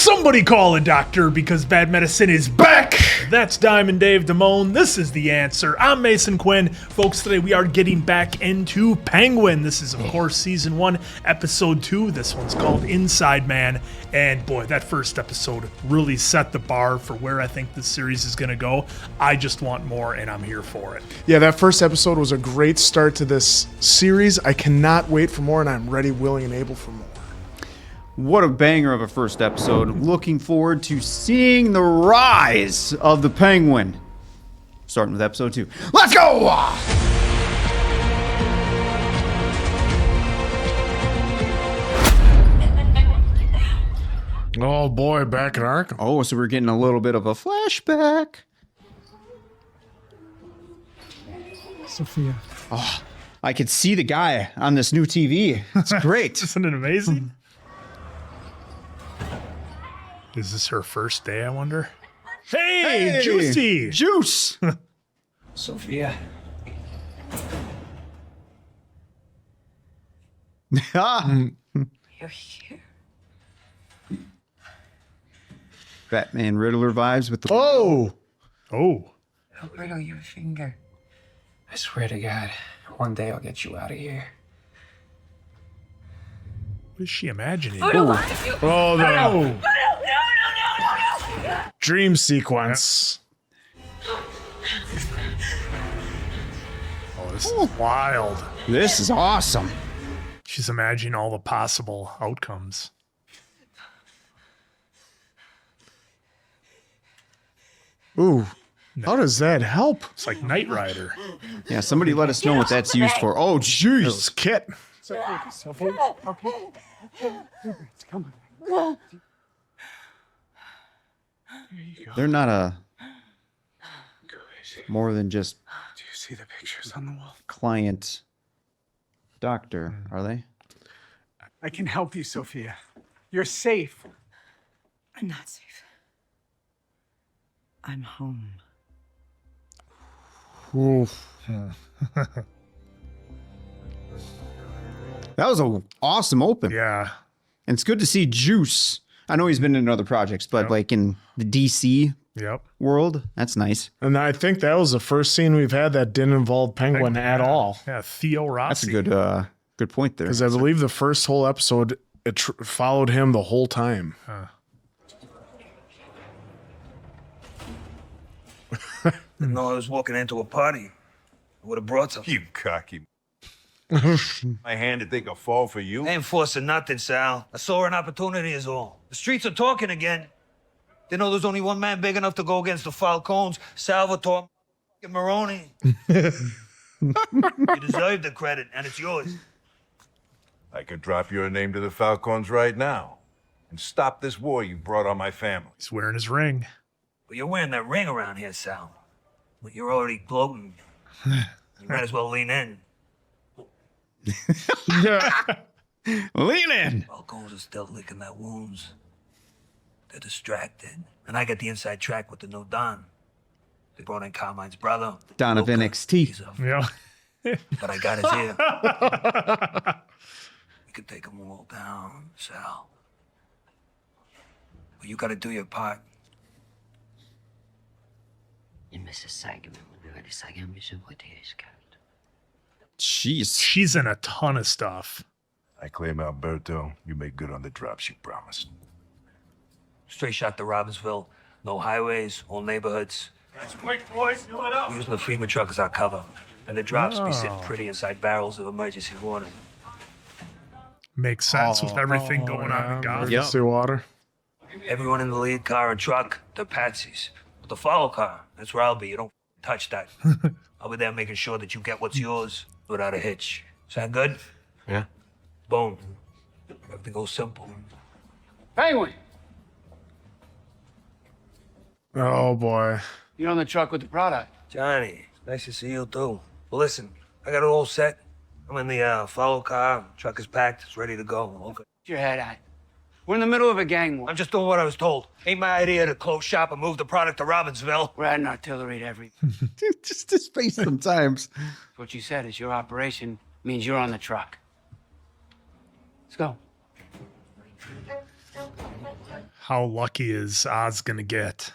Somebody call a doctor because bad medicine is back. That's Diamond Dave Damone. This is The Answer. I'm Mason Quinn. Folks, today we are getting back into Penguin. This is, of course, Season 1, Episode 2. This one's called Inside Man. And boy, that first episode really set the bar for where I think this series is going to go. I just want more, and I'm here for it. Yeah, that first episode was a great start to this series. I cannot wait for more, and I'm ready, willing, and able for more. What a banger of a first episode. Looking forward to seeing the rise of the Penguin. Starting with episode 2. Let's go! Oh boy, back in Arkham. Oh, so we're getting a little bit of a flashback. Sophia. Oh, I could see the guy on this new TV. It's great. Isn't it amazing? Is this her first day, I wonder? Hey, Juicy! Juice! Sophia. You're here. Batman Riddler vibes with the... Oh! Oh. Don't wiggle your finger. I swear to God, one day I'll get you out of here. What is she imagining? Oh, no. Dream sequence. Oh, this is wild. This is awesome. She's imagining all the possible outcomes. Ooh, how does that help? It's like Knight Rider. Yeah, somebody let us know what that's used for. Oh, jeez. This kit. Sophia, okay. It's coming. They're not a... more than just Do you see the pictures on the wall? client doctor, are they? I can help you, Sophia. You're safe. I'm not safe. I'm home. Oof. That was an awesome open. Yeah. And it's good to see Juice. I know he's been in other projects, but like in the DC Yep. world, that's nice. And I think that was the first scene we've had that didn't involve Penguin at all. Yeah, Theo Rossi. That's a good point there. Because I believe the first whole episode, it followed him the whole time. Didn't know I was walking into a party. I would have brought some. You cocky. My hand to think I'll fall for you. I ain't forcing nothing, Sal. I saw an opportunity is all. The streets are talking again. They know there's only one man big enough to go against the Falcones, Salvatore and Maroni. You deserve the credit, and it's yours. I could drop your name to the Falcons right now and stop this war you brought on my family. He's wearing his ring. But you're wearing that ring around here, Sal. But you're already gloating. You might as well lean in. Lean in. Falcones are still licking their wounds. They're distracted. And I got the inside track with the new Don. They brought in Carmine's brother. Don of Luca. NXT. He's a- Yeah. But I got his ear. We could take them all down, Sal. But you gotta do your part. Jeez. She's in a ton of stuff. I claim Alberto. You make good on the drops you promised. Straight shot to Robbinsville. No highways, all neighborhoods. Quick, boys, fill it up. We're using the FEMA truck as our cover. And the drops be sitting pretty inside barrels of emergency water. Makes sense with everything going on in Gotham. Emergency water. Everyone in the lead car and truck, they're patsies. But the follow car, that's where I'll be. You don't touch that. I'll be there making sure that you get what's yours without a hitch. Sound good? Yeah. Boom. Everything goes simple. Penguin, Oh boy. you're on the truck with the product. Johnny, nice to see you too. Well, listen, I got it all set. I'm in the follow car. Truck is packed. It's ready to go. Okay. Get your head out. We're in the middle of a gang war. I'm just doing what I was told. Ain't my idea to close shop and move the product to Robbinsville. We're adding artillery to everything. Just to space sometimes. What you said is your operation means you're on the truck. Let's go. How lucky is Oz gonna get?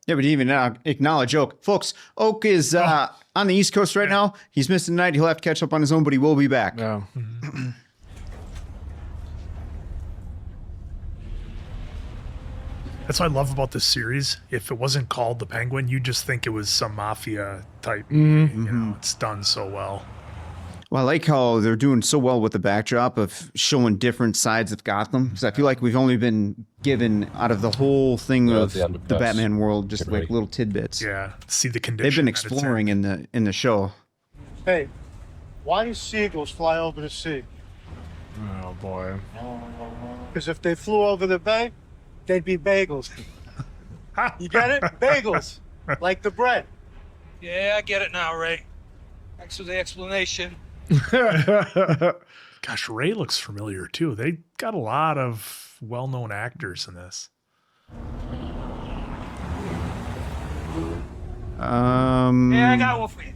Yeah, but he didn't even acknowledge Oak. Folks, Oak is on the East Coast right now. He's missing the night. He'll have to catch up on his own, but he will be back. Yeah. That's what I love about this series. If it wasn't called The Penguin, you just think it was some mafia type movie. You know, it's done so well. Well, I like how they're doing so well with the backdrop of showing different sides of Gotham. Because I feel like we've only been given out of the whole thing of the Batman world, just like little tidbits. Yeah, see the condition. They've been that it's exploring in the show. Hey, why do seagulls fly over the sea? Oh boy. Because if they flew over the bay, they'd be bagels. You get it? Bagels. Like the bread. Yeah, I get it now, Ray. Thanks for the explanation. Gosh, Ray looks familiar too. They got a lot of well-known actors in this. Yeah, I got one for you.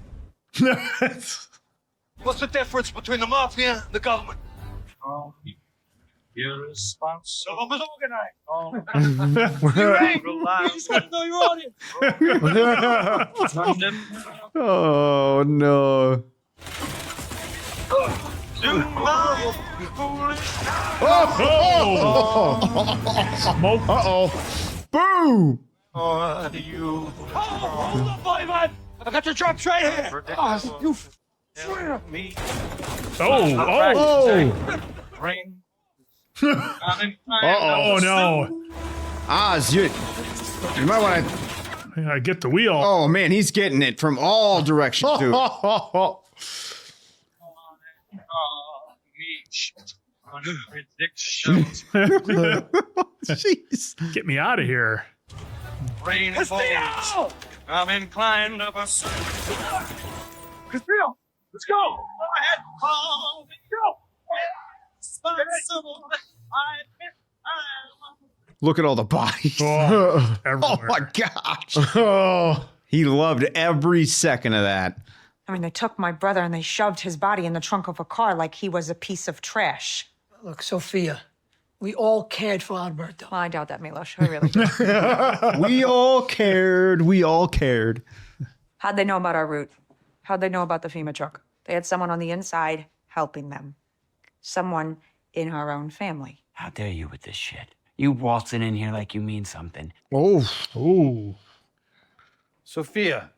What's the difference between the mafia and the government? You're responsible. Government's organized. You're right. You just gotta know your audience. Oh, no. Smoke. Uh-oh. Boom! Hold up, boy, man. I got your drops right here. You Me. Oh. Rain. Oh no. Oz, you might want to... I get the wheel. Oh, man, he's getting it from all directions, dude. Jeez. Get me out of here. Rain falls. I'm inclined up a Cristin, let's go. Go ahead. Go. Responsible. Look at all the bodies. Oh, Oh, everywhere. my gosh. He loved every second of that. I mean, they took my brother and they shoved his body in the trunk of a car like he was a piece of trash. Look, Sophia, we all cared for Alberto. Well, I doubt that, Milos. I really do. We all cared. We all cared. How'd they know about our route? How'd they know about the FEMA truck? They had someone on the inside helping them. Someone in our own family. How dare you with this shit? You waltzing in here like you mean something. Oh. Ooh. Sophia,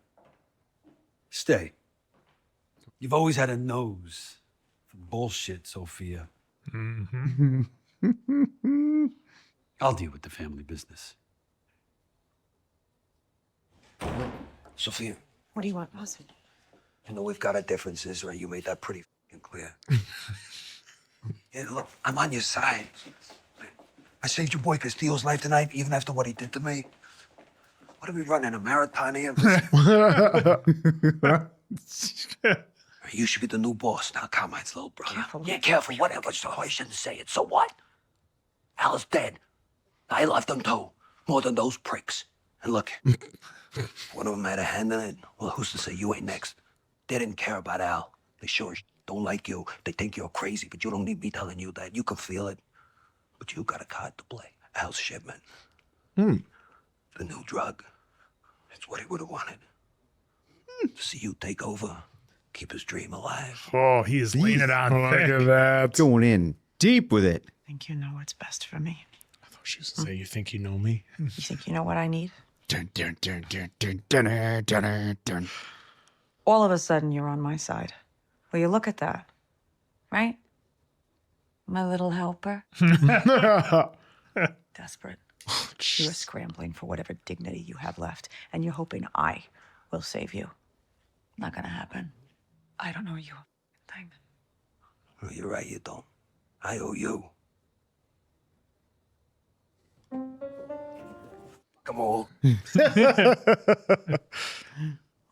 stay. You've always had a nose for bullshit, Sophia. Mm-hmm. I'll deal with the family business. Sophia, What do you want, Oswald? I know we've got our differences, right? You made that pretty clear. Yeah, look, I'm on your side. I saved your boy Castillo's life tonight, even after what he did to me. What are we running, a marathon here? You should be the new boss now, Carmine's little brother. Careful. Yeah, careful, whatever. So I shouldn't say it. So what? Al's dead. I loved him too, more than those pricks. And look, one of them had a hand in it. Well, who's to say you ain't next? They didn't care about Al. They sure don't like you. They think you're crazy, but you don't need me telling you that. You can feel it. But you got a card to play. Al's shipment. The new drug. It's what he would have wanted. To see you take over. Keep his dream alive. Oh, he is laying it on Look thick. at that. Going in deep with it. I think you know what's best for me. I thought she was going to say, you think you know me? You think you know what I need? Dun, dun, dun, dun, dun, dun, dun, dun, dun. All of a sudden, you're on my side. Well, you look at that, right? My little helper. Desperate. You are scrambling for whatever dignity you have left, and you're hoping I will save you. Not gonna happen. I don't owe you a thing. Oh, you're right, you don't. I owe you. Come on.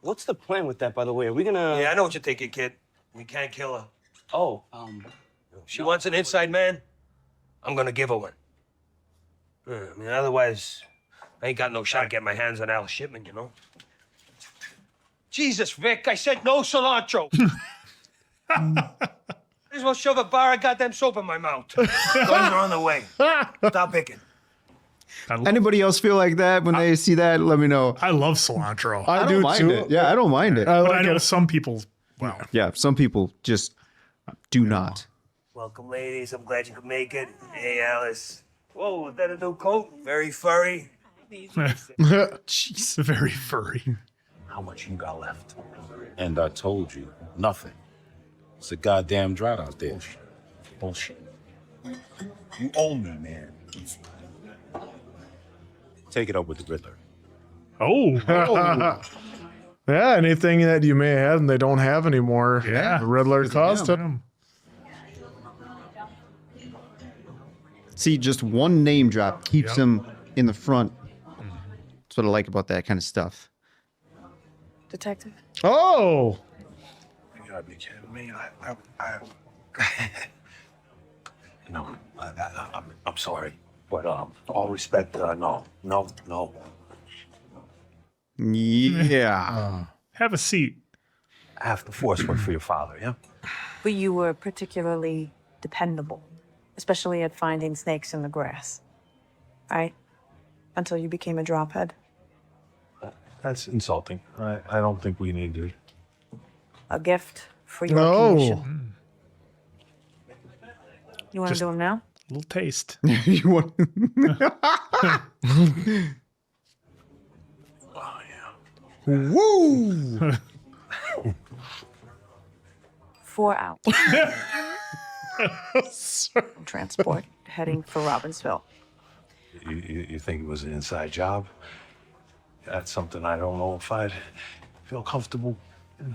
What's the plan with that, by the way? Are we gonna? Yeah, I know what you're thinking, kid. We can't kill her. Oh, She wants an inside man. I'm gonna give her one. I mean, otherwise, I ain't got no shot at getting my hands on Al's shipment, you know? Jesus, Vic, I said no cilantro. Might as well shove a bar of goddamn soap in my mouth. Guns are on the way. Stop picking. Anybody else feel like that when they see that? Let me know. I love cilantro. I don't do mind too. it. Yeah, I don't mind it. But I know some people, well, Yeah, some people just do not. Welcome, ladies. I'm glad you could make it. Hey, Alice. Whoa, is that a new coat? Very furry. jeez, very furry. How much you got left? And I told you, nothing. It's a goddamn drought out there. Bullshit. You own me, man. Take it up with the Riddler. Oh. Yeah, anything that you may have and they don't have anymore. Yeah. The Riddler caused it. See, just one name drop keeps him in the front. That's what I like about that kind of stuff. Detective? Oh! You gotta be kidding me. No, I'm sorry. But all respect, no. Yeah. Have a seat. I have to force work for your father, yeah? But you were particularly dependable, especially at finding snakes in the grass. Right? Until you became a drophead. That's insulting. I don't think we need to. A gift for your No. commission. You want to do them now? A little taste. You want- Woo! 4 hours. Transport heading for Robbinsville. You think it was an inside job? That's something I don't know if I'd feel comfortable in.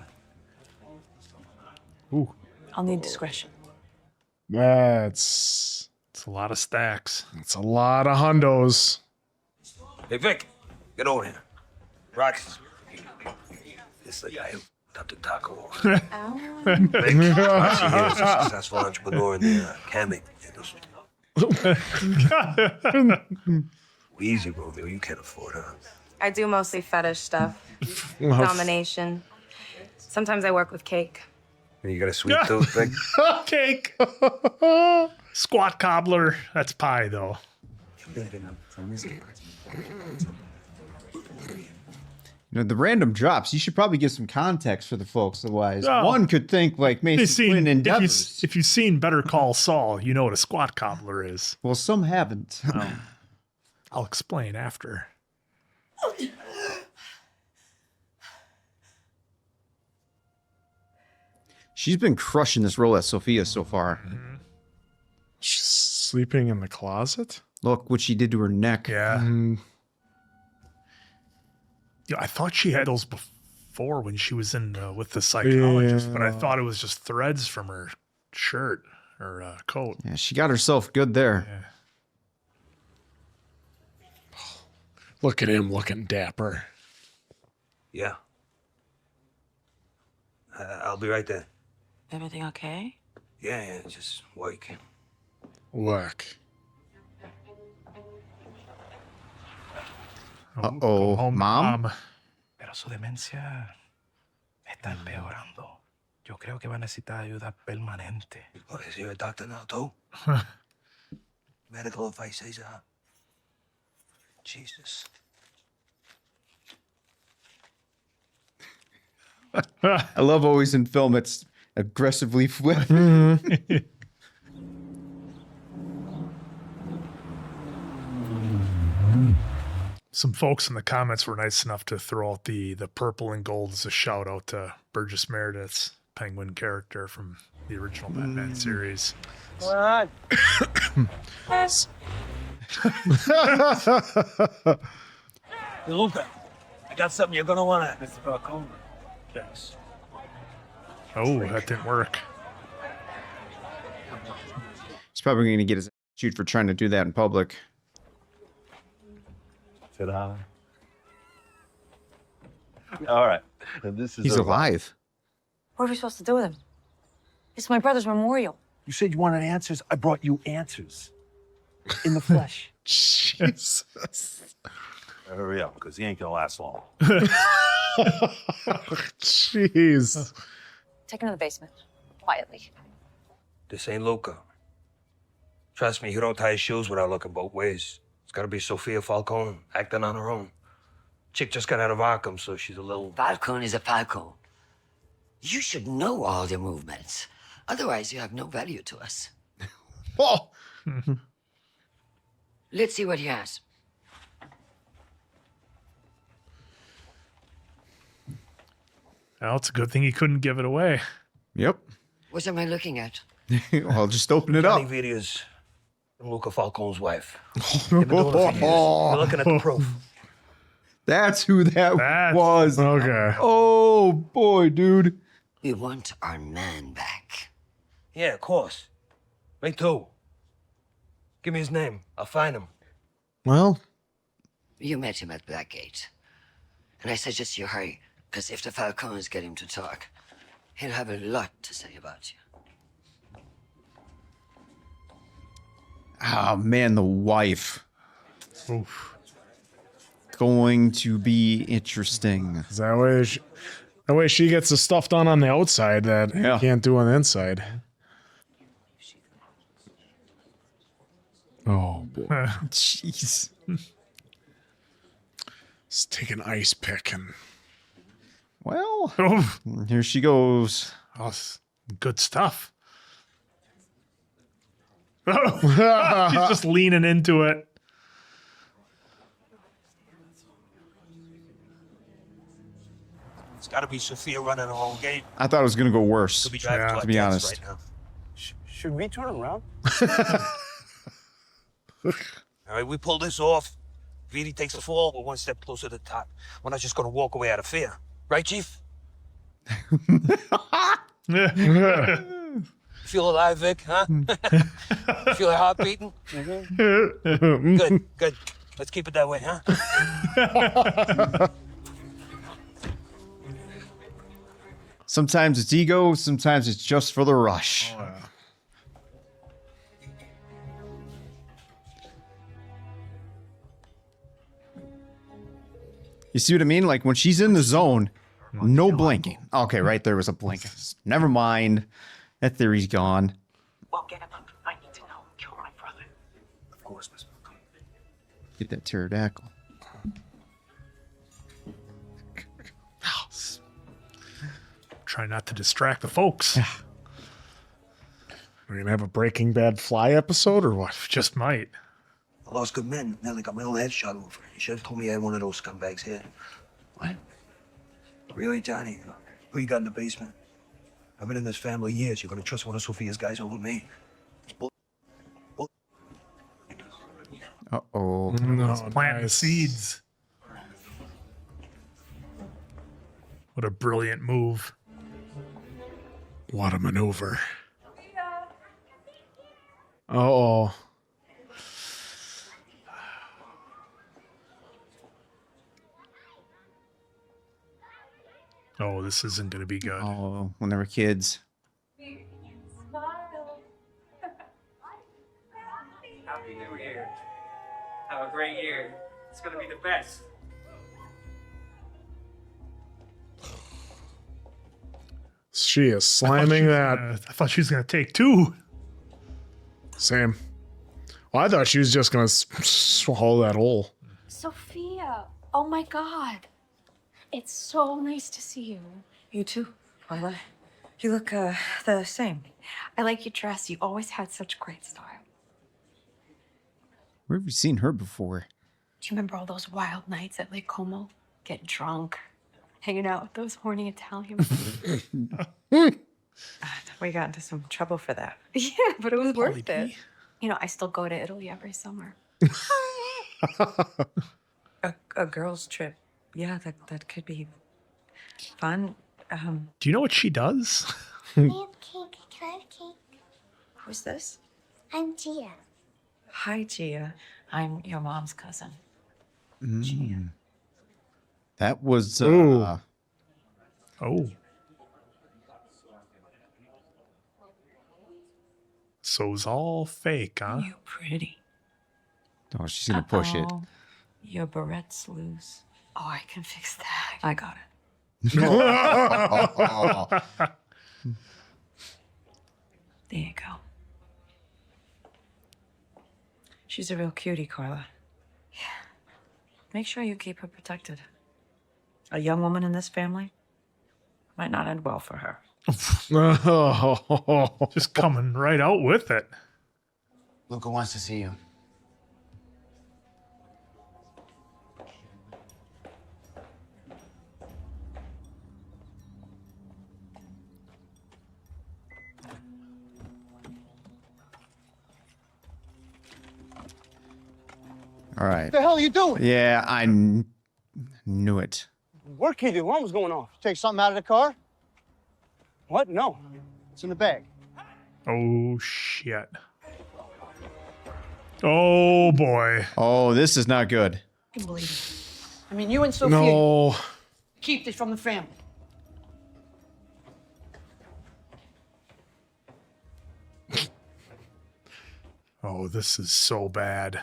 Ooh, I'll need discretion. That's it's a lot of stacks. a lot of hundos. Hey, Vic, get over here. Rox. This is the guy who got the taco. Vic, Roxy here is a successful entrepreneur in the camming industry. Easy, Romeo. You can't afford her. I do mostly fetish stuff. Domination. Sometimes I work with cake. You got a sweet tooth, Vic? Cake. Squat cobbler. That's pie, though. You know, the random drops, you should probably give some context for the folks. Otherwise, Oh. one could think like Mason Quinn endeavors. If you've seen Better Call Saul, you know what a squat cobbler is. Well, some haven't. I'll explain after. She's been crushing this role as Sophia so far. She's sleeping in the closet? Look what she did to her neck. Yeah. Yeah, I thought she had those before when she was in with the psychologist, but I thought it was just threads from her shirt or coat. Yeah, she got herself good there. Yeah. Look at him looking dapper. Yeah. I'll be right there. Everything okay? Yeah, just working. Work. Uh-oh, Mom? Pero su demencia está empeorando. Yo creo que va a necesitar ayuda permanente. Oh, is he a doctor now, too? Medical advice says Jesus. I love always in film it's aggressively flipped. Some folks in the comments were nice enough to throw out the purple and gold as a shout out to Burgess Meredith's Penguin character from the original Batman series. What? Luca, I got something you're gonna wanna. It's about Coleman. Yes. Oh, that didn't work. He's probably going to get his shoot for trying to do that in public. Ta-da. All right. This is He's alive. What are we supposed to do with him? It's my brother's memorial. You said you wanted answers. I brought you answers. In the flesh. Jesus. Hurry up, because he ain't gonna last long. Jeez. Take him to the basement. Quietly. This ain't Luca. Trust me, he don't tie his shoes without looking both ways. It's gotta be Sofia Falcone, acting on her own. Chick just got out of Arkham, so she's a little... Falcone is a Falcone. You should know all their movements. Otherwise, you have no value to us. Oh! Let's see what he has. Well, it's a good thing he couldn't give it away. Yep. What am I looking at? I'll just open it Johnny up. Vidia's Luca Falcone's wife. They've been doing it for years. We're looking at the proof. That's who that was. Okay. Oh, boy, dude. We want our man back. Yeah, of course. Me too. Give me his name. I'll find him. Well, You met him at Blackgate. And I suggest you hurry, because if the Falcones get him to talk, he'll have a lot to say about you. Oh, man, the wife. Oof. Going to be interesting. is that way she gets the stuff done on the outside that you can't do on the inside. Oh, boy. Jeez. Let's take an ice pick and... Well, Oof. here she goes. Oh, good stuff. Oh, he's just leaning into it. It's gotta be Sophia running her own game. I thought it was going to go worse, Could be driving to to be our honest. deaths right now. Should we turn around? All right, we pull this off. Vidi takes the fall. We're one step closer to the top. We're not just gonna walk away out of fear. Right, Chief? Feel alive, Vic, huh? Feel your heart beating? Good, good. Let's keep it that way, huh? Sometimes it's ego, sometimes it's just for the rush. You see what I mean? Like when she's in the zone, no blinking. Okay, right there was a blink. Never mind. That theory's gone. Well, get him up. I need to know. Kill my brother. Of course, Miss Malcolm. Get that pterodactyl. Try not to distract the folks. We're going to have a Breaking Bad Fly episode or what? Just might. I lost good men. Nearly got my own head shot over. You should have told me I had one of those scumbags here. What? Really, Johnny? Who you got in the basement? I've been in this family years. You're gonna trust one of Sophia's guys over me? Uh-oh. Planting the seeds. What a brilliant move. What a maneuver. Uh-oh. Oh, this isn't going to be good. Oh, when they were kids. Happy New Year. Have a great year. It's gonna be the best. She is slamming that. I thought she was going to take two. Same. Well, I thought she was just going to swallow that hole. Sophia, oh my God. It's so nice to see you. You too, Twyla. You look, the same. I like your dress. You always had such great style. Where have we seen her before? Do you remember all those wild nights at Lake Como? Getting drunk, hanging out with those horny Italians. We got into some trouble for that. Yeah, but it was worth it. You know, I still go to Italy every summer. A girls' trip. Yeah, that could be fun. Do you know what she does? Cake. Can I have cake? Who's this? I'm Gia. Hi, Gia. I'm your mom's cousin. That was... Oh. So it's all fake, huh? You pretty. Oh, she's going to push it. Your barrette's loose. Oh, I can fix that. I got it. There you go. She's a real cutie, Carla. Yeah. Make sure you keep her protected. A young woman in this family might not end well for her. Just coming right out with it. Luca wants to see you. All right. What the hell are you doing? Yeah, I knew it. Work key, the alarm was going off. Take something out of the car? What? No. It's in the bag. Oh, shit. Oh, boy. Oh, this is not good. I can believe it. I mean, you and Sophia No. keep this from the family. Oh, this is so bad.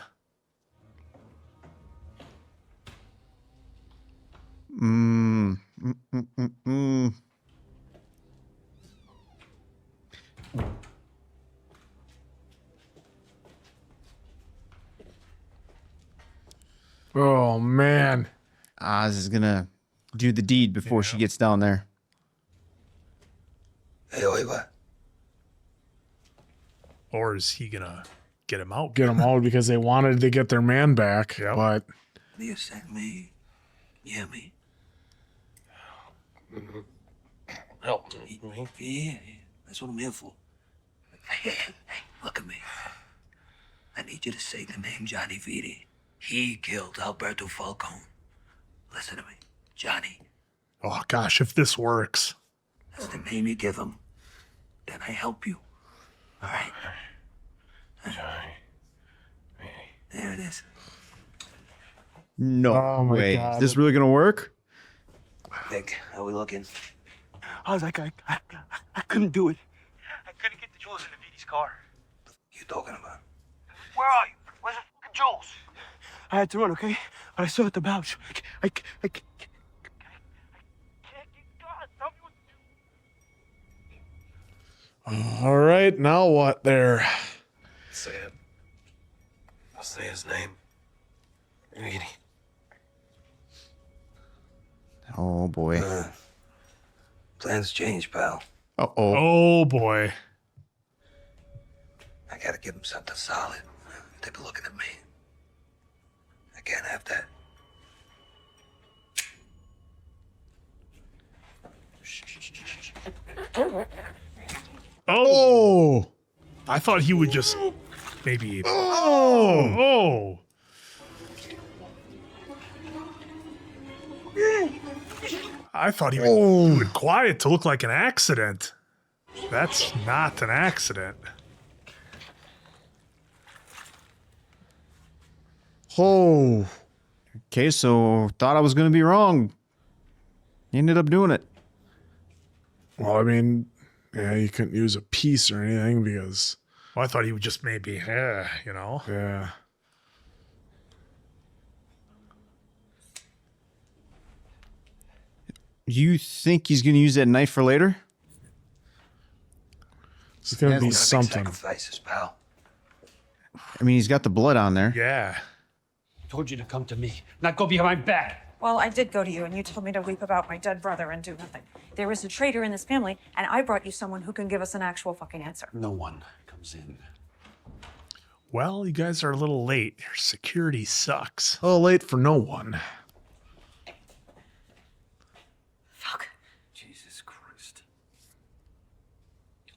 Oh, man. Oz is gonna do the deed before she gets down there. Hey, oiga. Or is he gonna get him out? Get them out because they wanted to get their man back, but... You sent me. Yeah, me. Help me. Yeah, that's what I'm here for. Hey, look at me. I need you to say the name Johnny Viti. He killed Alberto Falcone. Listen to me, Johnny. Oh, gosh, if this works. That's the name you give him. Then I help you. All right? There it is. No Oh my way. God. Is this really gonna work? Vic, how we looking? I was like, I couldn't do it. I couldn't get the jewels in the Viti's car. You talking about? Where are you? Where's the fucking jewels? I had to run, okay? But I saw at the pouch. I can't. All right, now what there? Say it. I'll say his name. Edie. Oh boy. Plans change, pal. Uh-oh. Oh, boy. I gotta give him something solid. They've been looking at me. I can't have that. Oh! I thought he would just maybe... Oh! I thought he would do it quiet to look like an accident. That's not an accident. Oh. Okay, so thought I was gonna be wrong. Ended up doing it. Well, I mean, yeah, you couldn't use a piece or anything because... Well, I thought he would just maybe, you know? Yeah. You think he's gonna use that knife for later? It's gonna be Make something. sacrifices, pal. I mean, he's got the blood on there. Yeah. Told you to come to me, not go behind my back. Well, I did go to you, and you told me to weep about my dead brother and do nothing. There is a traitor in this family, and I brought you someone who can give us an actual fucking answer. No one comes in. Well, you guys are a little late. Your security sucks. Oh, late for no one. Fuck. Jesus Christ.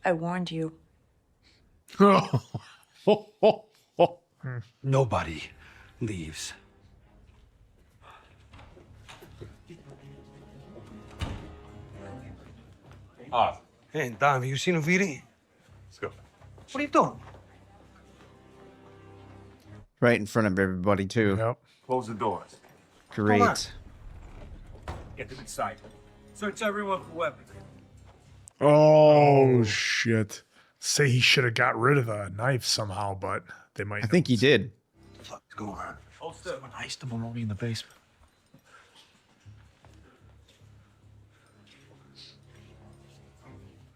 I warned you. Nobody leaves. Hey, Dom, have you seen a Viti? Let's go. What are you doing? Right in front of everybody, too. Yep. Close the doors. Great. Hold Get them inside. Search everyone for weapons. Oh, shit. Say he should have got rid of the knife somehow, but they might. I think he did. What the fuck's going on? Someone iced the Maloney in the basement.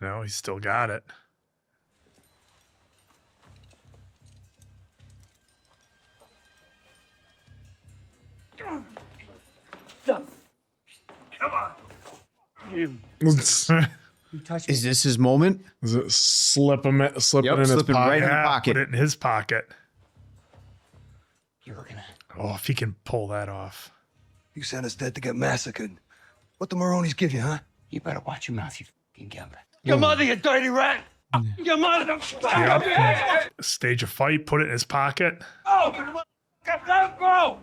No, he's still got it. Is this his moment? Is it slipping in his slipping pocket? right in the pocket. Put it in his pocket. You're looking at. Oh, if he can pull that off. You sent us dead to get massacred. What the Maronis give you, huh? You better watch your mouth, you fucking gambler. Your mother, you dirty rat! Your mother! Yep. Stage a fight, put it in his pocket. Oh, let him go!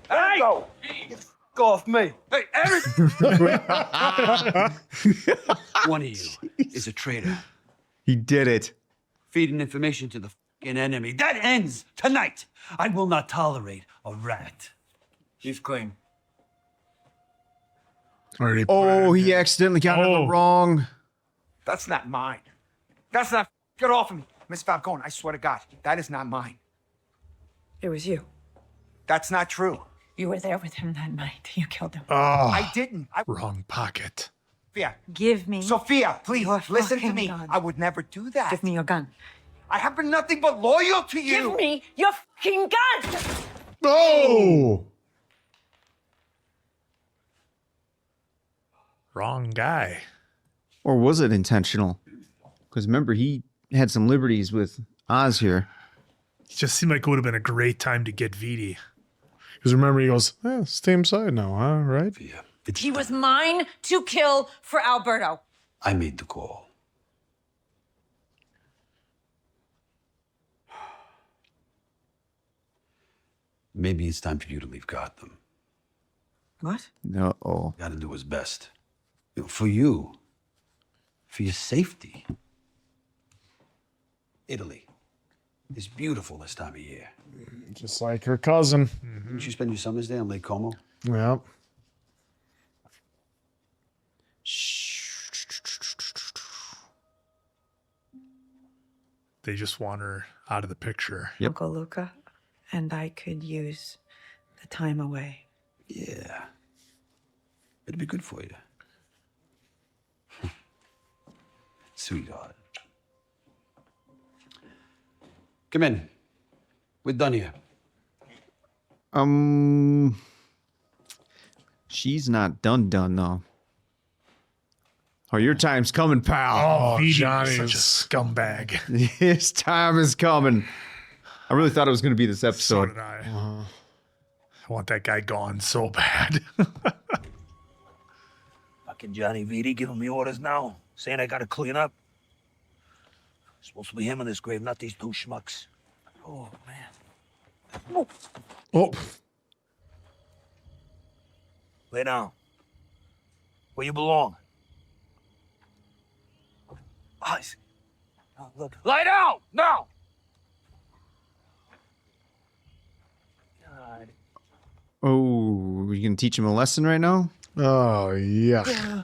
Hey! Go. Go off me. Hey, One of you is a traitor. He did it. Feeding information to the fucking enemy. That ends tonight. I will not tolerate a rat. He's clean. Oh, he accidentally got it in the wrong. That's not mine. That's not. Get off of me. Miss Falcone, I swear to God, that is not mine. It was you. That's not true. You were there with him that night. You killed him. Oh, I didn't. Wrong pocket. Sophia. Give me. Sophia, please, your listen to fucking me. gun. I would never do that. Give me your gun. I have been nothing but loyal to you. Give me your fucking gun! Oh! Wrong guy. Or was it intentional? Because remember, he had some liberties with Oz here. It just seemed like it would have been a great time to get Vidi. Because remember, he goes, same side now, huh? Right? He was mine to kill for Alberto. I made the call. Maybe it's time for you to leave Gotham. What? No. Gotta do his best. For you. For your safety. Italy is beautiful this time of year. Just like her cousin. Didn't you spend your summers there in Lake Como? Yep. They just want her out of the picture. Uncle Luca and I could use the time away. Yeah. It'd be good for you. Sweetheart. Come in. We're done here. She's not done though. Oh, your time's coming, pal. Oh, Vidi's Johnny's such a scumbag. His time is coming. I really thought it was going to be this So episode. did I. I want that guy gone so bad. Fucking Johnny Vidi giving me orders now, saying I gotta clean up. It's supposed to be him in this grave, not these two schmucks. Oh, man. Oh. Lay down. Where you belong. Eyes. Oh, look. Lie down! Now! God. Oh, you going to teach him a lesson right now? Oh, yeah.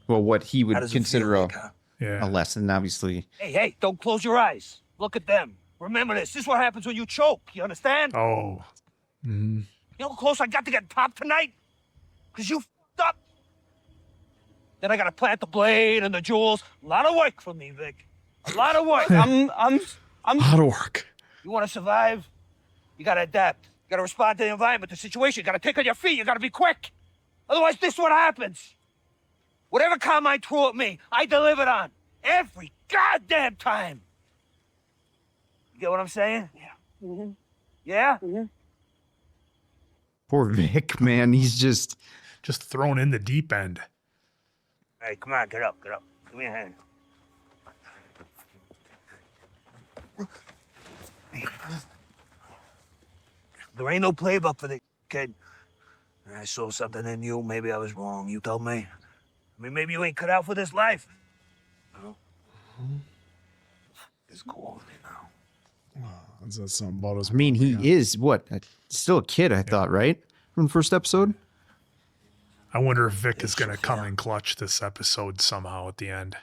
Well, what he How would does it consider feel, a, Vic, huh? Yeah. a lesson, obviously. Hey, don't close your eyes. Look at them. Remember this. This is what happens when you choke. You understand? Oh. Mm-hmm. You know how close I got to get popped tonight? Because you f***ed up. Then I got to plant the blade and the jewels. A lot of work for me, Vic. A lot of work. I'm. A lot of work. You want to survive? You got to adapt. You got to respond to the environment, the situation. You got to think on your feet. You got to be quick. Otherwise, this is what happens. Whatever Carmine threw at me, I delivered on. Every goddamn time. You get what I'm saying? Yeah. Mm-hmm. Yeah? Mm-hmm. Poor Vic, man. He's just thrown in the deep end. Hey, come on, get up. Give me a hand. There ain't no playbook for the kid. I saw something in you. Maybe I was wrong. You tell me. I mean, maybe you ain't cut out for this life. No? It's cool with me now. Is that something about his? I mean, he is what? Still a kid, I thought, right? From the first episode. I wonder if Vic is going to come in clutch this episode somehow at the end.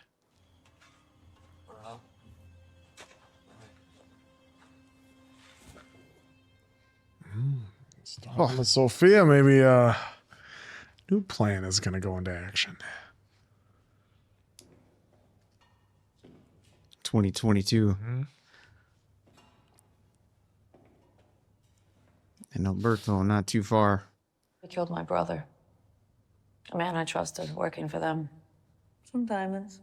Oh, Sophia, maybe new plan is going to go into action. 2022. And Alberto, not too far. They killed my brother. A man I trusted working for them. Some diamonds.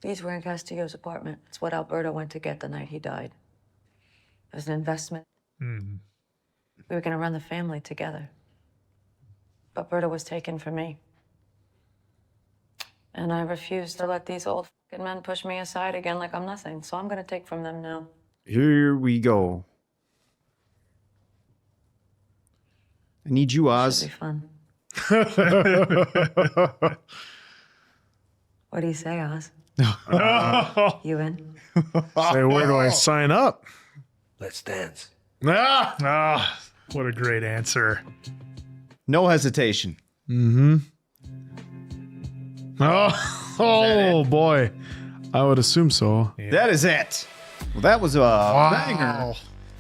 These were in Castillo's apartment. It's what Alberto went to get the night he died. It was an investment. Mm. We were going to run the family together. But Berta was taken from me. And I refused to let these old fucking men push me aside again like I'm nothing. So I'm going to take from them now. Here we go. I need you, Oz. Should be fun. What do you say, Oz? You in? Say, where do I sign up? Let's dance. Ah, what a great answer. No hesitation. Mm-hmm. Oh boy. I would assume so. Yeah. That is it. Well, that was a banger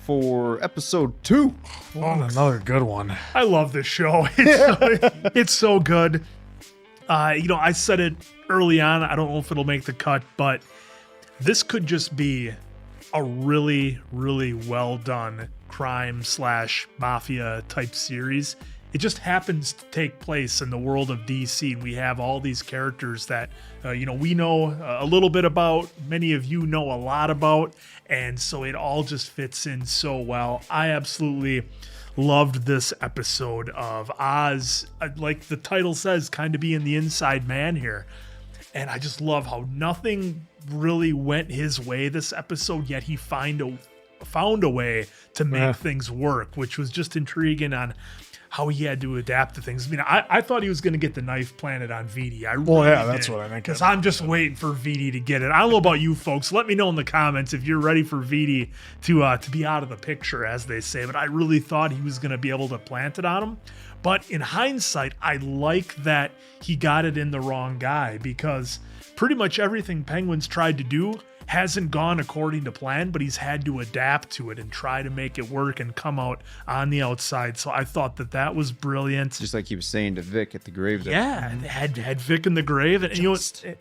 for episode 2. Another good one. I love this show. It's so good. I said it early on. I don't know if it'll make the cut, but this could just be a really, really well done crime/mafia type series. It just happens to take place in the world of DC, and we have all these characters that we know a little bit about, many of you know a lot about, and so it all just fits in so well. I absolutely loved this episode of Oz, like the title says, kind of being the inside man here. And I just love how nothing really went his way this episode, yet he found a way to make things work, which was just intriguing on how he had to adapt to things. I mean, I thought he was going to get the knife planted on VD. That's what I think. Because I'm just waiting for VD to get it. I don't know about you folks. Let me know in the comments if you're ready for VD to be out of the picture, as they say. But I really thought he was going to be able to plant it on him. But in hindsight, I like that he got it in the wrong guy, because pretty much everything Penguin's tried to do hasn't gone according to plan, but he's had to adapt to it and try to make it work and come out on the outside. So I thought that was brilliant. Just like he was saying to Vic at the grave. Yeah, and had Vic in the grave. And,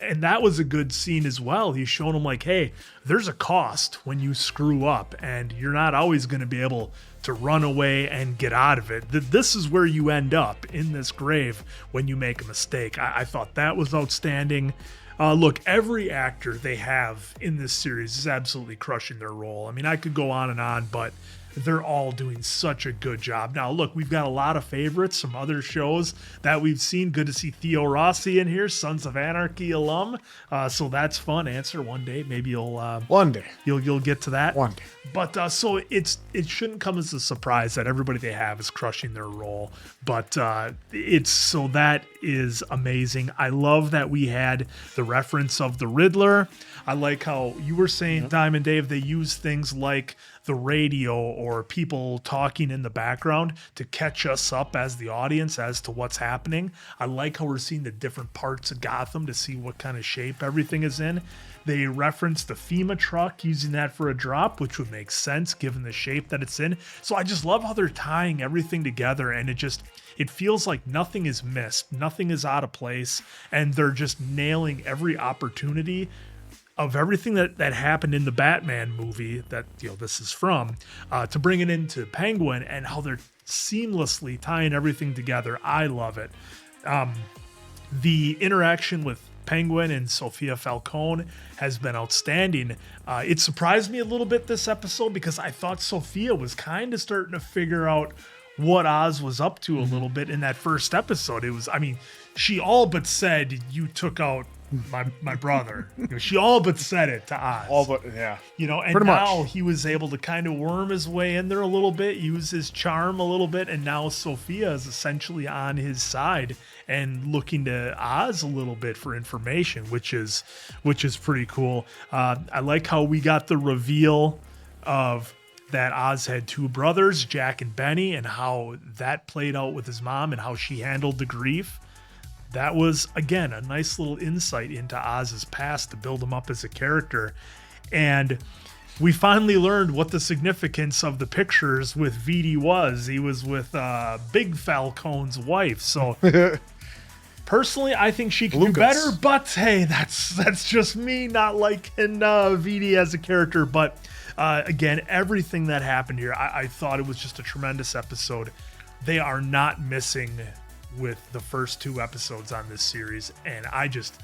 and that was a good scene as well. He's showing him like, hey, there's a cost when you screw up, and you're not always going to be able to run away and get out of it. This is where you end up, in this grave, when you make a mistake. I thought that was outstanding. Look, every actor they have in this series is absolutely crushing their role. I mean, I could go on and on, but they're all doing such a good job. Now, look, we've got a lot of favorites from other shows that we've seen. Good to see Theo Rossi in here, Sons of Anarchy alum. So that's fun. Answer one day. Maybe you'll one day you'll get to that one day. But so it shouldn't come as a surprise that everybody they have is crushing their role. But that is amazing. I love that we had the reference of the Riddler. I like how you were saying, Diamond Dave, they use things like the radio or people talking in the background to catch us up as the audience as to what's happening. I like how we're seeing the different parts of Gotham to see what kind of shape everything is in. They reference the FEMA truck, using that for a drop, which would make sense given the shape that it's in. So I just love how they're tying everything together, and it feels like nothing is missed, nothing is out of place, and they're just nailing every opportunity of everything that happened in the Batman movie that this is from, to bring it into Penguin, and how they're seamlessly tying everything together. I love it. The interaction with Penguin and Sophia Falcone has been outstanding. It surprised me a little bit this episode, because I thought Sophia was kind of starting to figure out what Oz was up to a little bit in that first episode. She all but said, "You took out my brother." She all but said it to Oz. All but, yeah. And pretty now much. he was able to kind of worm his way in there a little bit, use his charm a little bit, and now Sophia is essentially on his side and looking to Oz a little bit for information, which is pretty cool. I like how we got the reveal of that Oz had two brothers, Jack and Benny, and how that played out with his mom and how she handled the grief. That was, again, a nice little insight into Oz's past to build him up as a character. And we finally learned what the significance of the pictures with VD was. He was with Big Falcone's wife. So personally, I think she can do better. But hey, that's just me not liking VD as a character. But again, everything that happened here, I thought it was just a tremendous episode. They are not missing with the first 2 episodes on this series, and I just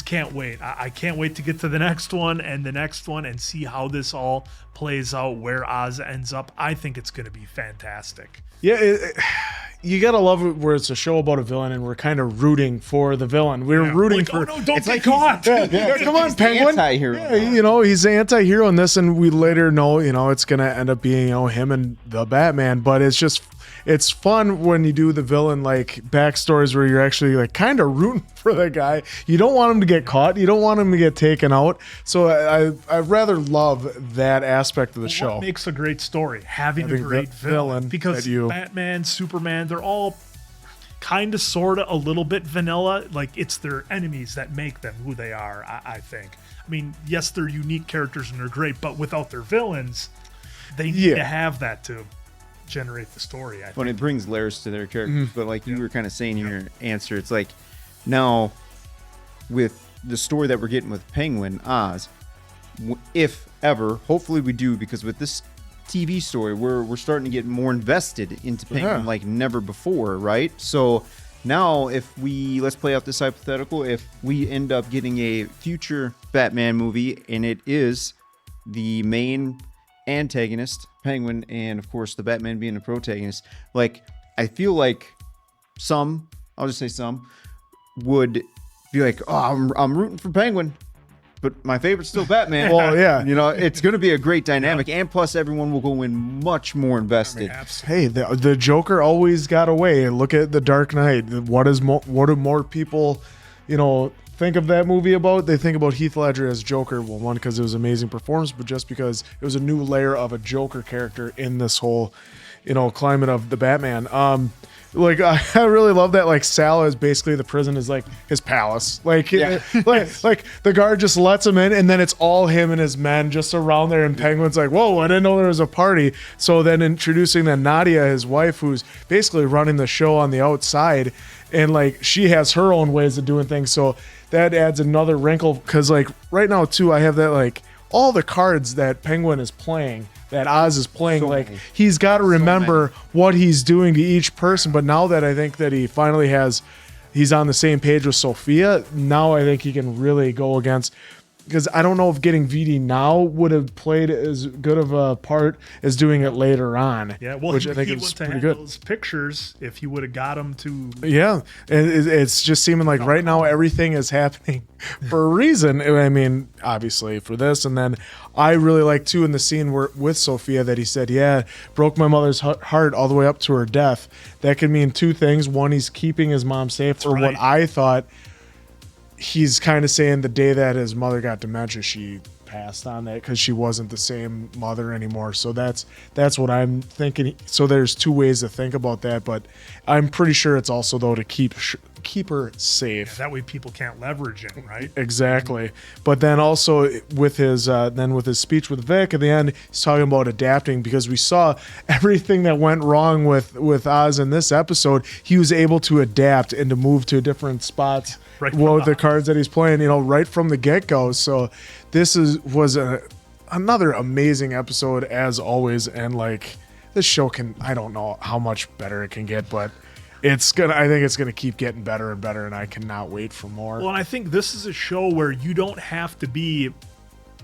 can't wait. I can't wait to get to the next one and the next one and see how this all plays out, where Oz ends up. I think it's going to be fantastic. Yeah, you gotta love it where it's a show about a villain and we're kind of rooting for the villain. We're rooting for. Oh no! Don't get caught. Come on, Penguin. Anti-hero. Yeah, he's the anti-hero in this, and we later know, it's gonna end up being, him and the Batman. But it's fun when you do the villain like backstories where you're actually like kind of rooting for the guy. You don't want him to get caught. You don't want him to get taken out. So I rather love that aspect of the show. What makes a great story? Having a great villain. Because Batman, Superman, they're all kind of, sort of, a little bit vanilla. Like, it's their enemies that make them who they are, I think. I mean, yes, they're unique characters and they're great, but without their villains, they need to have that to generate the story. When it brings layers to their characters, but like you were kind of saying in your answer, it's like now with the story that we're getting with Penguin, Oz, if ever, hopefully we do, because with this TV story, we're starting to get more invested into Penguin like never before, right? So now let's play out this hypothetical, if we end up getting a future Batman movie and it is the main antagonist, Penguin, and of course the Batman being the protagonist, like I feel like I'll just say some would be like, oh, I'm rooting for Penguin, but my favorite's still Batman. Well, yeah, it's going to be a great dynamic, and plus everyone will go in much more invested. Hey, the Joker always got away. Look at The Dark Knight. What do more people, think of that movie about? They think about Heath Ledger as Joker. Well, one, because it was an amazing performance, but just because it was a new layer of a Joker character in this whole, climate of the Batman. Like I really love that. Like Sal is basically, the prison is like his palace. Like, like the guard just lets him in, and then it's all him and his men just around there. And Penguin's like, "Whoa, I didn't know there was a party." So then introducing then Nadia, his wife, who's basically running the show on the outside, and like she has her own ways of doing things. So that adds another wrinkle, because like right now too, I have that like all the cards that Penguin is playing, that Oz is playing, he's got to remember what he's doing to each person. But now that I think that he's on the same page with Sophia, now I think he can really go against, because I don't know if getting VD now would have played as good of a part as doing it later on. Yeah, well, which I think is pretty good. Those pictures, if he would have got them to. Yeah, and it's just seeming like right now everything is happening for a reason. I mean, obviously for this, and then I really like too in the scene with Sophia that he said, "Yeah, broke my mother's heart all the way up to her death." That could mean two things. One, he's keeping his mom safe. For what I thought, he's kind of saying the day that his mother got dementia, she passed on that because she wasn't the same mother anymore. So that's what I'm thinking. So there's two ways to think about that, but I'm pretty sure it's also though to keep her safe. Yeah, that way people can't leverage him, right? Exactly. But then also with his speech with Vic at the end, he's talking about adapting, because we saw everything that went wrong with Oz in this episode. He was able to adapt and to move to different spots. Right, with the cards that he's playing, right from the get-go. So this was another amazing episode as always, and like this show I don't know how much better it can get, but I think it's gonna keep getting better and better, and I cannot wait for more. Well, and I think this is a show where you don't have to be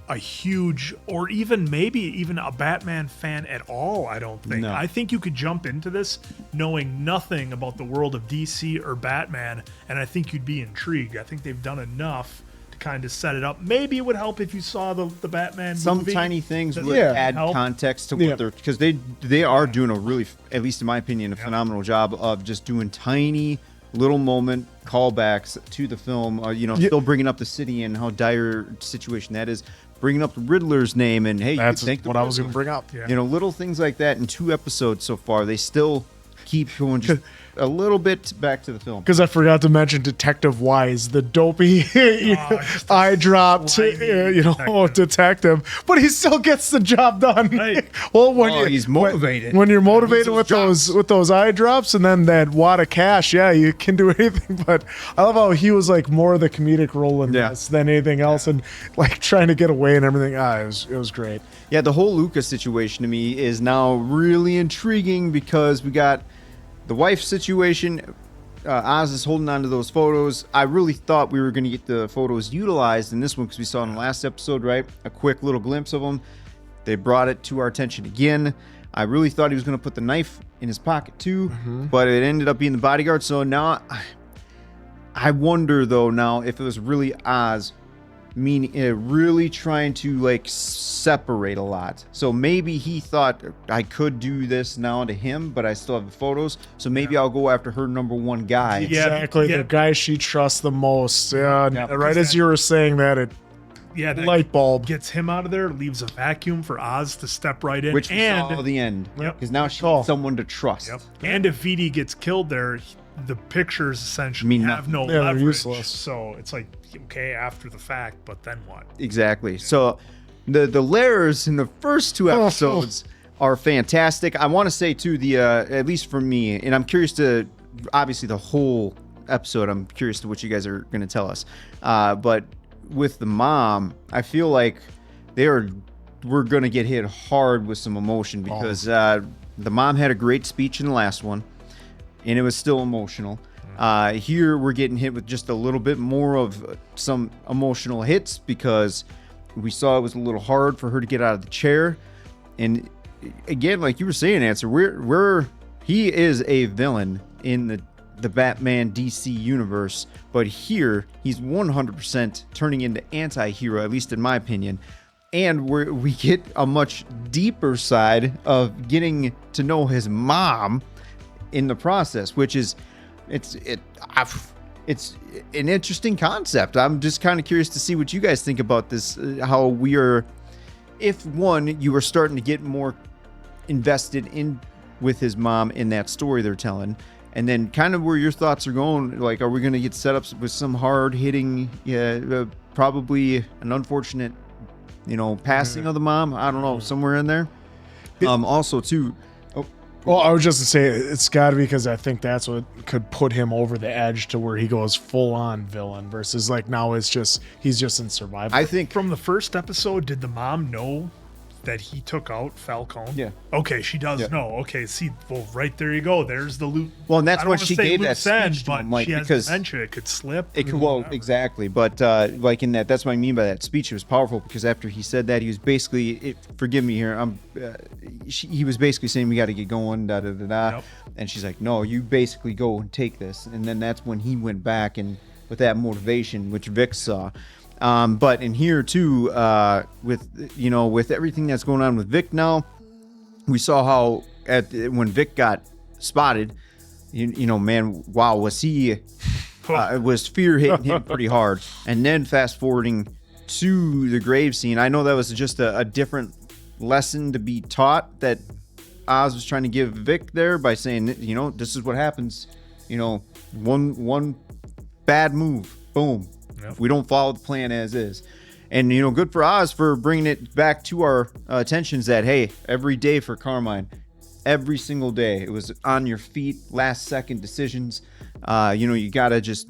a huge, or even maybe even a Batman fan at all, I don't think. No. I think you could jump into this knowing nothing about the world of DC or Batman, and I think you'd be intrigued. I think they've done enough to kind of set it up. Maybe it would help if you saw the Batman some movie. Tiny things would add context to what they're, because they are doing a really, at least in my opinion, a phenomenal job of just doing tiny little moment callbacks to the film. Still bringing up the city and how dire situation that is, bringing up the Riddler's name, and hey, that's what I was going to bring up. Yeah. Little things like that in 2 episodes so far. They still keep going just a little bit back to the film. Because I forgot to mention Detective Wise, the dopey eye dropped, detective, but he still gets the job done. Right. Well, he's motivated. When you're motivated with those eye drops and then that wad of cash, yeah, you can do anything. But I love how he was like more of the comedic role in this than anything else, and like trying to get away and everything. It was great. Yeah, the whole Lucas situation to me is now really intriguing, because we got the wife situation. Oz is holding on to those photos. I really thought we were going to get the photos utilized in this one because we saw in the last episode, right? A quick little glimpse of them. They brought it to our attention again. I really thought he was going to put the knife in his pocket too, but it ended up being the bodyguard. So now I wonder though now if it was really Oz, meaning really trying to like separate a lot. So maybe he thought I could do this now to him, but I still have the photos. So maybe I'll go after her number one guy. Exactly, the guy she trusts the most. Yeah, right as you were saying that, that light bulb gets him out of there, leaves a vacuum for Oz to step right in. Which we saw at the end. Because now she's someone to trust. And if VD gets killed there, the pictures essentially have no leverage. Useless. So it's like, okay, after the fact, but then what? Exactly. So the layers in the first two episodes are fantastic. I want to say too, at least for me, and I'm curious to, obviously the whole episode, I'm curious to what you guys are going to tell us. But with the mom, I feel like we're going to get hit hard with some emotion because the mom had a great speech in the last one, and it was still emotional. Here we're getting hit with just a little bit more of some emotional hits because we saw it was a little hard for her to get out of the chair. And again, like you were saying, Answer, he is a villain in the Batman DC universe, but here he's 100% turning into anti-hero, at least in my opinion. And we get a much deeper side of getting to know his mom in the process, which is it's an interesting concept. I'm just kind of curious to see what you guys think about this, how we are, if one, you are starting to get more invested in with his mom in that story they're telling, and then kind of where your thoughts are going, like, are we going to get set up with some hard hitting, probably an unfortunate, passing of the mom? I don't know, somewhere in there. Also too, well, I was just to say it's got to be because I think that's what could put him over the edge to where he goes full on villain versus like now he's just in survival. I think from the first episode, did the mom know that he took out Falcone? Yeah. Okay, she does know. Okay, see, well, right there you go. There's the loot. Well, and that's what she gave that speech to him, like, she has because dementia. It could slip. It could, well, exactly. But like in that's what I mean by that speech. It was powerful because after he said that, he was basically, forgive me here, he was basically saying we got to get going, da da da da. Yep. And she's like, no, you basically go and take this. And then that's when he went back and with that motivation, which Vic saw. But in here too, with everything that's going on with Vic now, we saw how when Vic got spotted, man, wow, was fear hitting him pretty hard. And then fast forwarding to the grave scene, I know that was just a different lesson to be taught that Oz was trying to give Vic there by saying, this is what happens, one bad move, boom. Yep. We don't follow the plan as is. And, good for Oz for bringing it back to our attentions that, hey, every day for Carmine, every single day, it was on your feet, last second decisions. You got to just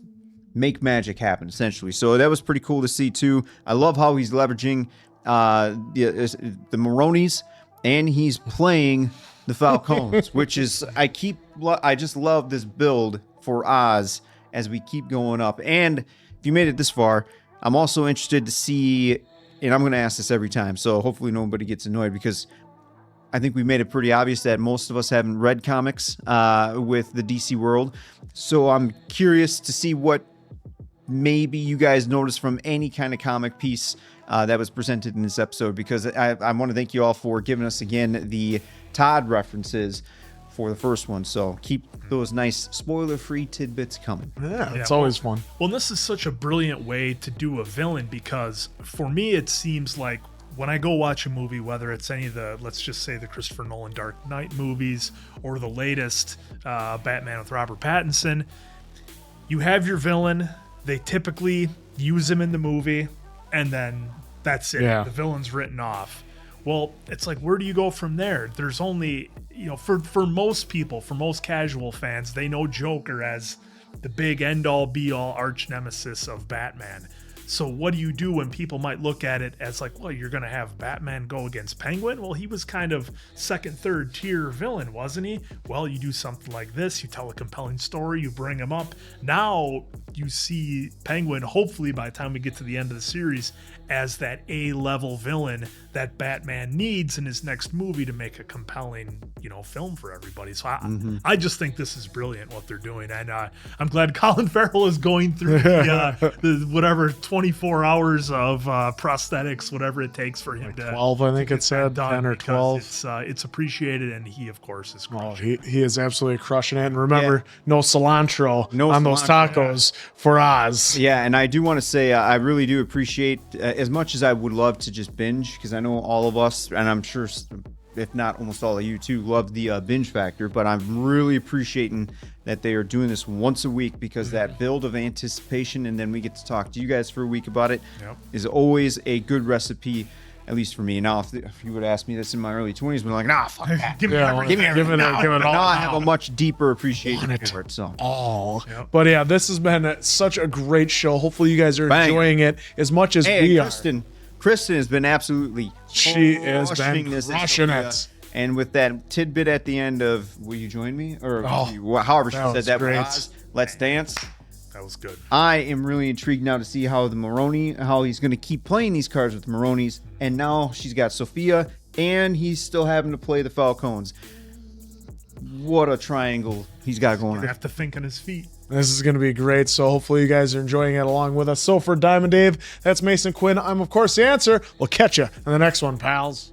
make magic happen, essentially. So that was pretty cool to see, too. I love how he's leveraging the Maronis, and he's playing the Falcones, which is, I just love this build for Oz as we keep going up. And if you made it this far, I'm also interested to see, and I'm going to ask this every time, so hopefully nobody gets annoyed, because I think we made it pretty obvious that most of us haven't read comics with the DC world. So I'm curious to see what maybe you guys noticed from any kind of comic piece that was presented in this episode, because I want to thank you all for giving us again the Todd references for the first one. So keep those nice spoiler-free tidbits coming. Yeah, it's always fun. Well, this is such a brilliant way to do a villain, because for me it seems like when I go watch a movie, whether it's any of the, let's just say the Christopher Nolan Dark Knight movies or the latest Batman with Robert Pattinson, you have your villain, they typically use him in the movie, and then that's it. Yeah. The villain's written off. Well, it's like, where do you go from there? There's only, for most people, for most casual fans, they know Joker as the big end-all, be-all arch nemesis of Batman. So what do you do when people might look at it as like, well, you're going to have Batman go against Penguin? Well, he was kind of second, third tier villain, wasn't he? Well, you do something like this, you tell a compelling story, you bring him up. Now you see Penguin, hopefully by the time we get to the end of the series, as that A-level villain that Batman needs in his next movie to make a compelling, film for everybody. So I just think this is brilliant what they're doing, and I'm glad Colin Farrell is going through the whatever 24 hours of prosthetics, whatever it takes for him to 12, I think it said 10 or 12. It's appreciated, and he of course is crushing. He is absolutely crushing it. And remember, no cilantro on those tacos for Oz. Yeah, and I do want to say I really do appreciate, as much as I would love to just binge, because I know all of us, and I'm sure if not almost all of you too, love the binge factor, but I'm really appreciating that they are doing this once a week, because that build of anticipation, and then we get to talk to you guys for a week about it, is always a good recipe, at least for me. Now, if you would ask me this in my early 20s, I'd be like, nah, fuck that. Give me everything. Give it all. Now I have a much deeper appreciation for it. So. But yeah, this has been such a great show. Hopefully you guys are enjoying it as much as we are. Cristin has been absolutely crushing it. And with that tidbit at the end of, will you join me? Or however she said that, was let's dance. That was good. I am really intrigued now to see how how he's going to keep playing these cards with the Maronis. And now she's got Sophia, and he's still having to play the Falcons. What a triangle he's got going on. You have to think on his feet. This is going to be great, so hopefully you guys are enjoying it along with us. So for Diamond Dave, that's Mason Quinn. I'm, of course, the answer. We'll catch you in the next one, pals.